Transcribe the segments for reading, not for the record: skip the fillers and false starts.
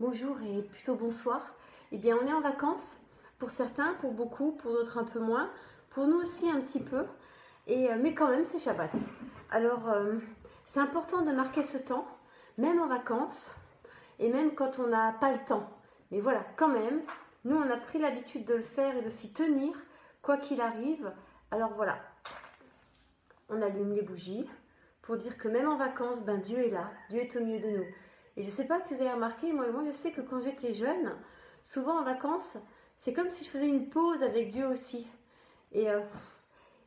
bonjour et plutôt bonsoir. Eh bien, on est en vacances, pour certains, pour beaucoup, pour d'autres un peu moins, pour nous aussi un petit peu, mais quand même c'est Shabbat. Alors, c'est important de marquer ce temps, même en vacances, et même quand on n'a pas le temps. Mais voilà, quand même, nous on a pris l'habitude de le faire et de s'y tenir, quoi qu'il arrive. Alors voilà, on allume les bougies pour dire que même en vacances, ben Dieu est là, Dieu est au milieu de nous. Et je ne sais pas si vous avez remarqué, moi je sais que quand j'étais jeune, souvent en vacances, c'est comme si je faisais une pause avec Dieu aussi. Et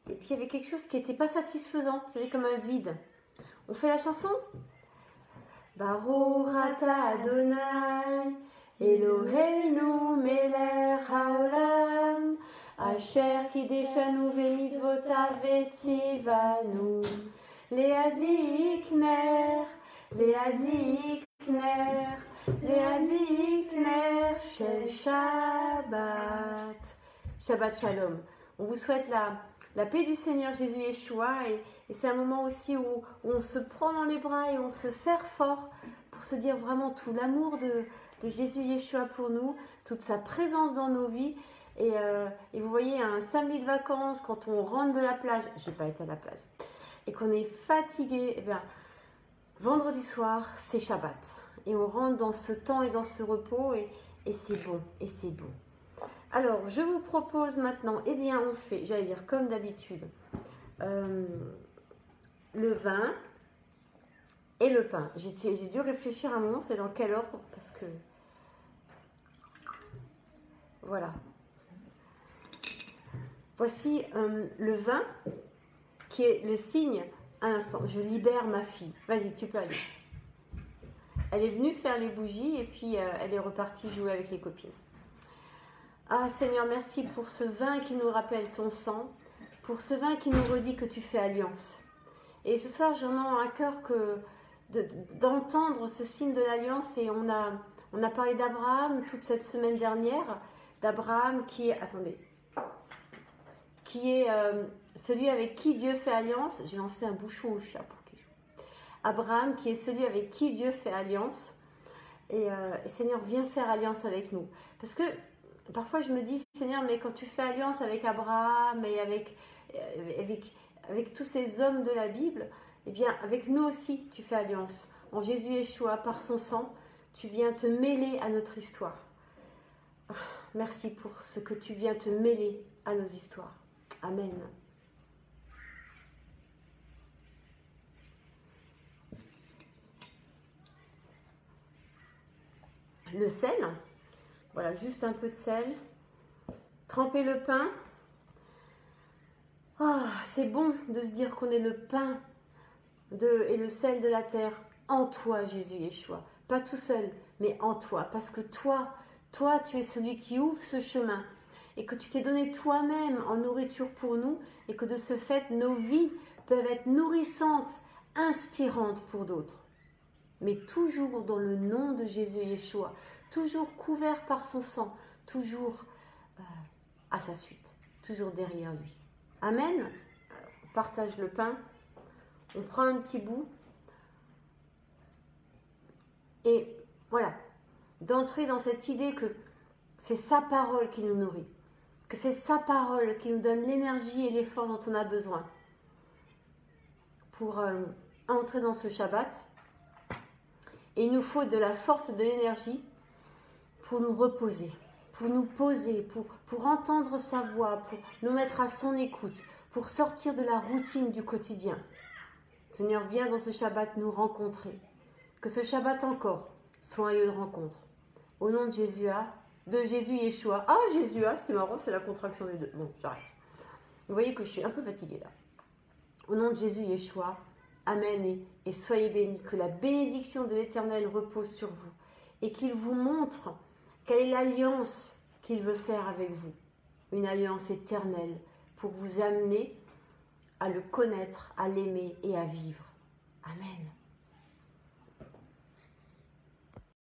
puis il y avait quelque chose qui n'était pas satisfaisant, c'était comme un vide. On fait la chanson Baruch ata Adonai, Eloheinu melech haolam, Asher kideshanu v'mitzvotav v'tzivanu, Leadlik ner, Leadlik ner, Leadlik ner shel Shabbat. Shabbat Shalom. On vous souhaite la paix du Seigneur Jésus Yeshua et c'est un moment aussi où on se prend dans les bras et on se serre fort pour se dire vraiment tout l'amour de Jésus Yeshua pour nous, toute sa présence dans nos vies. Et vous voyez, un samedi de vacances, quand on rentre de la plage, j'ai pas été à la plage, et qu'on est fatigué, eh bien, vendredi soir, c'est Shabbat. Et on rentre dans ce temps et dans ce repos et c'est bon, et c'est bon. Alors, je vous propose maintenant, eh bien, on fait, j'allais dire comme d'habitude, le vin et le pain. J'ai dû réfléchir un moment, c'est dans quel ordre, parce que, voilà. Voici le vin qui est le signe, à l'instant, je libère ma fille. Vas-y, tu peux aller. Elle est venue faire les bougies et puis elle est repartie jouer avec les copines. Ah Seigneur, merci pour ce vin qui nous rappelle ton sang, pour ce vin qui nous redit que tu fais alliance. Et ce soir, j'ai vraiment à cœur d'entendre ce signe de l'alliance. Et on a parlé d'Abraham toute cette semaine dernière, d'Abraham qui est, attendez, qui est celui avec qui Dieu fait alliance. J'ai lancé un bouchon au chat pour qu'il joue. Abraham qui est celui avec qui Dieu fait alliance. Et Seigneur, viens faire alliance avec nous. Parce que parfois je me dis, Seigneur, mais quand tu fais alliance avec Abraham et avec tous ces hommes de la Bible, eh bien avec nous aussi tu fais alliance. En Jésus Yeshua, par son sang, tu viens te mêler à notre histoire. Merci pour ce que tu viens te mêler à nos histoires. Amen. Le sel, voilà, juste un peu de sel. Tremper le pain. Ah, c'est bon de se dire qu'on est le pain et le sel de la terre en toi, Jésus Yeshua. Pas tout seul, mais en toi. Parce que toi, tu es celui qui ouvre ce chemin. Et que tu t'es donné toi-même en nourriture pour nous. Et que de ce fait, nos vies peuvent être nourrissantes, inspirantes pour d'autres. Mais toujours dans le nom de Jésus Yeshua. Toujours couvert par son sang. Toujours à sa suite. Toujours derrière lui. Amen. On partage le pain. On prend un petit bout. Et voilà. D'entrer dans cette idée que c'est sa parole qui nous nourrit. Que c'est sa parole qui nous donne l'énergie et les forces dont on a besoin. Pour entrer dans ce Shabbat. Et il nous faut de la force et de l'énergie pour nous reposer. Pour nous poser, pour entendre sa voix, pour nous mettre à son écoute, pour sortir de la routine du quotidien. Seigneur, viens dans ce Shabbat nous rencontrer. Que ce Shabbat encore soit un lieu de rencontre. Au nom de Jésus Yeshua. Ah, Jésus, c'est marrant, c'est la contraction des deux. Bon, j'arrête. Vous voyez que je suis un peu fatiguée là. Au nom de Jésus Yeshua, Amen et soyez bénis. Que la bénédiction de l'Éternel repose sur vous et qu'il vous montre quelle est l'alliance qu'il veut faire avec vous. Une alliance éternelle pour vous amener à le connaître, à l'aimer et à vivre. Amen.